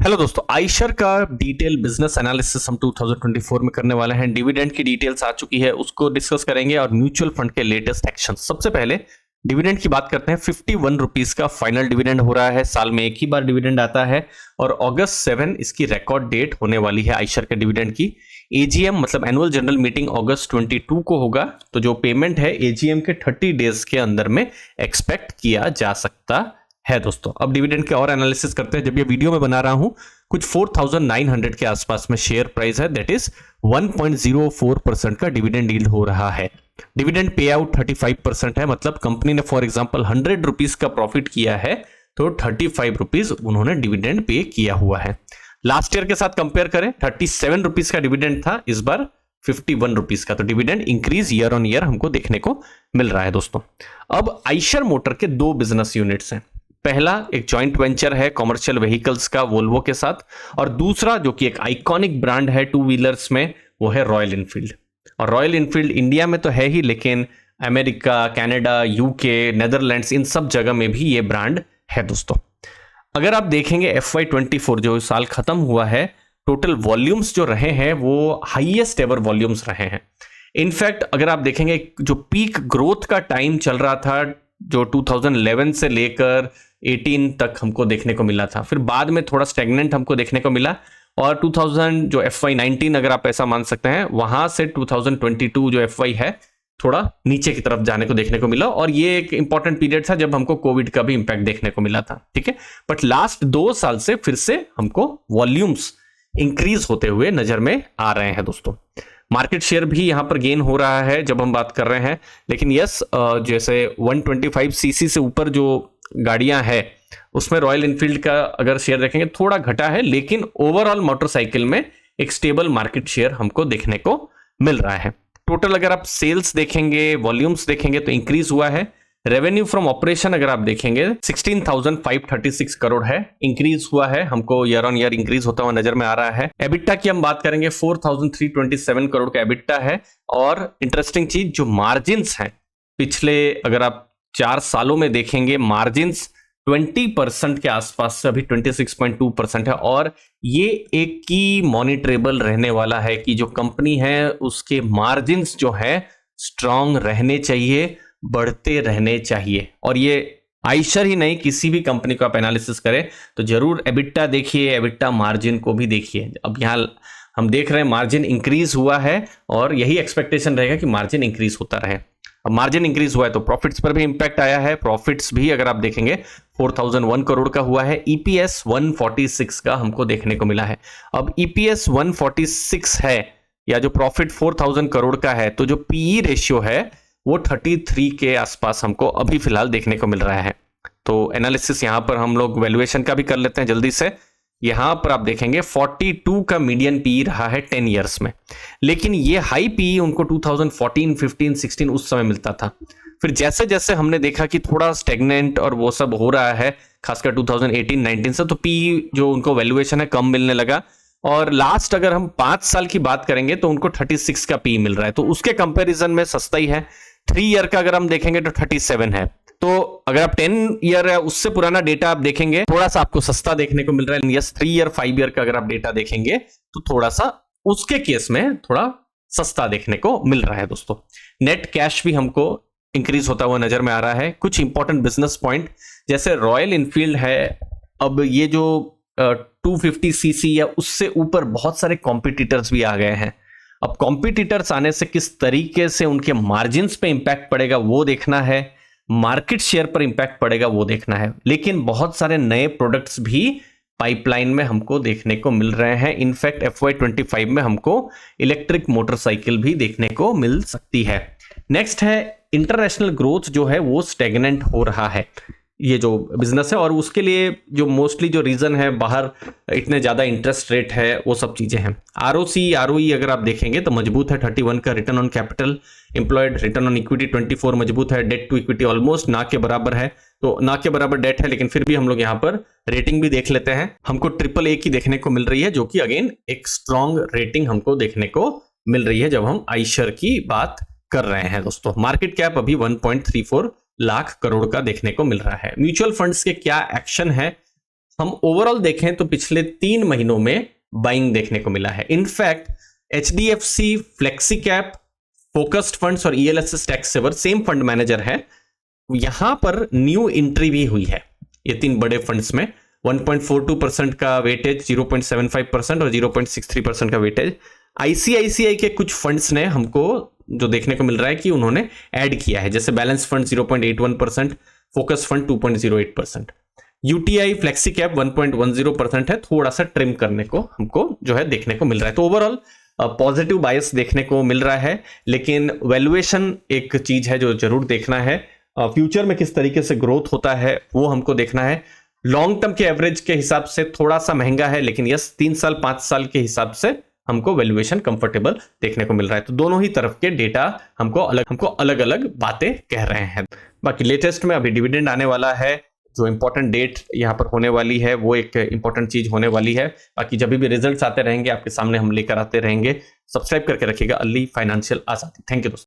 Hello दोस्तों, आइशर का detail business analysis हम 2024 में करने वाले हैं। डिविडेंड की डिटेल्स आ चुकी है, उसको डिस्कस करेंगे और म्यूचुअल फंड के लेटेस्ट एक्शन। सबसे पहले डिविडेंड की बात करते हैं। 51 रुपीज का फाइनल डिविडेंड हो रहा है। साल में एक ही बार डिविडेंड आता है और अगस्त 7 इसकी रिकॉर्ड डेट होने वाली है आइशर के डिविडेंड की। एजीएम मतलब एनुअल जनरल मीटिंग अगस्त 22 को होगा, तो जो पेमेंट है एजीएम के 30 डेज के अंदर में एक्सपेक्ट किया जा सकता है। दोस्तों अब डिविडेंड के और एनालिसिस करते हैं। जब ये वीडियो में बना रहा हूं कुछ 4900 के आसपास में शेयर प्राइस है, दैट इज 1.04% का डिविडेंड यील्ड हो रहा है। डिविडेंड पे आउट 35% है, मतलब कंपनी ने फॉर एग्जांपल 100 रुपीज का प्रॉफिट किया है तो 35 रुपीज उन्होंने डिविडेंड पे किया हुआ है। लास्ट ईयर के साथ कंपेयर करें, 37 रुपीज का डिविडेंड था, इस बार 51 रुपीज का, तो dividend increase year on year हमको देखने को मिल रहा है। दोस्तों अब आइशर मोटर के दो बिजनेस यूनिट्स हैं। पहला एक जॉइंट वेंचर है कॉमर्शियल व्हीकल्स का वोल्वो के साथ, और दूसरा जो कि एक आइकॉनिक ब्रांड है टू व्हीलर्स में, वो है रॉयल इनफील्ड। और रॉयल इनफील्ड इंडिया में तो है ही, लेकिन अमेरिका, कनाडा, यूके, नेदरलैंड्स, इन सब जगह में भी ये ब्रांड है। दोस्तों अगर आप देखेंगे FY24 जो साल खत्म हुआ है, टोटल वॉल्यूम्स जो रहे हैं वो हाईएस्ट एवर वॉल्यूम्स रहे हैं। इनफैक्ट अगर आप देखेंगे जो पीक ग्रोथ का टाइम चल रहा था, जो 2011 से लेकर 18 तक हमको देखने को मिला था, फिर बाद में थोड़ा स्टेगनेंट हमको देखने को मिला, और 2000 जो FY19 अगर आप ऐसा मान सकते हैं, वहां से 2022 जो FY है थोड़ा नीचे की तरफ जाने को देखने को मिला, और ये एक इंपॉर्टेंट पीरियड था जब हमको कोविड का भी इंपैक्ट देखने को मिला था। ठीक है, बट लास्ट 2 साल से फिर से हमको वॉल्यूम्स इंक्रीज होते हुए नजर में आ रहे हैं। दोस्तों मार्केट शेयर भी यहां पर गेन हो रहा है जब हम बात कर रहे हैं, लेकिन यस जैसे 125 सीसी से ऊपर जो गाड़ियां हैं उसमें रॉयल इनफील्ड का अगर शेयर देखेंगे थोड़ा घटा है, लेकिन ओवरऑल मोटरसाइकिल में एक स्टेबल मार्केट शेयर हमको देखने को मिल रहा है। टोटल अगर आप सेल्स देखेंगे, वॉल्यूम्स देखेंगे तो इंक्रीज हुआ है। रेवेन्यू फ्रॉम ऑपरेशन अगर आप देखेंगे 16,536 करोड़ है, इंक्रीज हुआ है, हमको ईयर ऑन ईयर इंक्रीज होता हुआ नजर में आ रहा है। एबिटा की हम बात करेंगे 4,327 करोड़ का एबिटा है। और इंटरेस्टिंग चीज जो मार्जिन्स हैं, पिछले अगर आप 4 सालों में देखेंगे मार्जिन्स 20% के आसपास से अभी 26.2% है, और ये एक की मॉनिटरेबल रहने वाला है कि जो कंपनी है उसके मार्जिन्स जो है स्ट्रांग रहने चाहिए, बढ़ते रहने चाहिए। और ये आइशर ही नहीं, किसी भी कंपनी को आप एनालिसिस करें तो जरूर एबिटा देखिए, एबिटा मार्जिन को भी देखिए। अब यहाँ हम देख रहे हैं मार्जिन इंक्रीज हुआ है, और यही एक्सपेक्टेशन रहेगा कि मार्जिन इंक्रीज होता रहे। अब मार्जिन इंक्रीज हुआ है तो प्रॉफिट्स पर भी इंपैक्ट आया है। प्रॉफिट्स भी अगर आप देखेंगे 4001 करोड़ का हुआ है। ईपीएस 146 का हमको देखने को मिला है। अब ईपीएस 146 है या जो प्रॉफिट 4000 करोड़ का है, तो जो पीई रेशियो है वो 33 के आसपास हमको अभी फिलहाल देखने को मिल रहा है। तो एनालिसिस यहां पर हम लोग वैल्यूएशन का भी कर लेते हैं जल्दी से। यहां पर आप देखेंगे 42 का मीडियन पीई रहा है 10 इयर्स में, लेकिन ये हाई पीई उनको 2014, 15, 16 उस समय मिलता था। फिर जैसे जैसे हमने देखा कि थोड़ा स्टेगनेंट और वो सब हो रहा है, खासकर 2018, 19 से, तो पीई जो उनको वैल्यूएशन है कम मिलने लगा। और लास्ट अगर हम 5 साल की बात करेंगे तो उनको 36 का पी मिल रहा है, तो उसके कंपैरिजन में सस्ता ही है। 3 ईयर का अगर हम देखेंगे तो 37 है। तो अगर आप 10 ईयर या उससे पुराना डेटा आप देखेंगे थोड़ा सा आपको सस्ता देखने को मिल रहा है। यस, 3 ईयर 5 ईयर का अगर आप डेटा देखेंगे तो थोड़ा सा उसके केस में थोड़ा सस्ता देखने को मिल रहा है। दोस्तों नेट कैश भी हमको इंक्रीज होता हुआ नजर में आ रहा है। कुछ इंपॉर्टेंट बिजनेस पॉइंट जैसे रॉयल इनफील्ड है, अब ये जो 250 सीसी या उससे ऊपर बहुत सारे कॉम्पिटिटर्स भी आ गए हैं। अब कॉम्पिटिटर्स आने से किस तरीके से उनके मार्जिन्स पे इंपैक्ट पड़ेगा वो देखना है, मार्केट शेयर पर इंपैक्ट पड़ेगा वो देखना है। लेकिन बहुत सारे नए प्रोडक्ट्स भी पाइपलाइन में हमको देखने को मिल रहे हैं। इनफैक्ट FY25 में हमको इलेक्ट्रिक मोटरसाइकिल भी देखने को मिल सकती है। नेक्स्ट है इंटरनेशनल ग्रोथ जो है वो स्टेगनेंट हो रहा है, ये जो बिजनेस है, और उसके लिए जो मोस्टली जो रीजन है, बाहर इतने ज्यादा इंटरेस्ट रेट है, वो सब चीजें हैं। ROC ROE अगर आप देखेंगे तो मजबूत है 31 का। Return on capital employed, return on equity 24 मजबूत है। डेट टू इक्विटी ऑलमोस्ट ना के बराबर है, तो ना के बराबर डेट है, लेकिन फिर भी हम लोग यहाँ पर रेटिंग भी देख लेते हैं। हमको AAA की देखने को मिल रही है, जो कि अगेन एक स्ट्रॉन्ग रेटिंग हमको देखने को मिल रही है जब हम आइशर की बात कर रहे हैं। दोस्तों मार्केट कैप अभी 1.34 लाख करोड़ का देखने को मिल रहा है। म्यूचुअल फंड्स के क्या एक्शन है हम ओवरऑल देखें तो पिछले 3 महीनों में बाइंग देखने को मिला है। In fact HDFC, flexi cap, focused funds और ELSS tax saver same fund manager है, यहां पर न्यू एंट्री भी हुई है। ये 3 बड़े फंड्स में 1.42% का वेटेज, 0.75% और 0.63% का वेटेज। आईसीआईसीआई के कुछ फंड्स ने हमको जो देखने को मिल रहा है कि उन्होंने ऐड किया है, जैसे balance fund 0.81%, focus fund 2.08%। UTI, flexi cap 1.10% है, थोड़ा सा ट्रिम करने को हमको जो है देखने को मिल रहा है। तो ओवरऑल पॉजिटिव बायस देखने को मिल रहा है, लेकिन वैल्यूएशन एक चीज है जो जरूर देखना है। फ्यूचर में किस तरीके से ग्रोथ होता है वो हमको देखना है। लॉन्ग टर्म के एवरेज के हिसाब से थोड़ा सा महंगा है, लेकिन यस 3 साल 5 साल के हिसाब से हमको वैल्यूएशन कंफर्टेबल देखने को मिल रहा है। तो दोनों ही तरफ के डेटा हमको अलग अलग बातें कह रहे हैं। बाकी लेटेस्ट में अभी डिविडेंड आने वाला है, जो इंपॉर्टेंट डेट यहाँ पर होने वाली है वो एक इंपॉर्टेंट चीज होने वाली है। बाकी जब भी रिजल्ट्स आते रहेंगे आपके सामने हम लेकर आते रहेंगे। सब्सक्राइब करके रखिएगा अर्ली फाइनेंशियल आजादी। थैंक यू दोस्तों।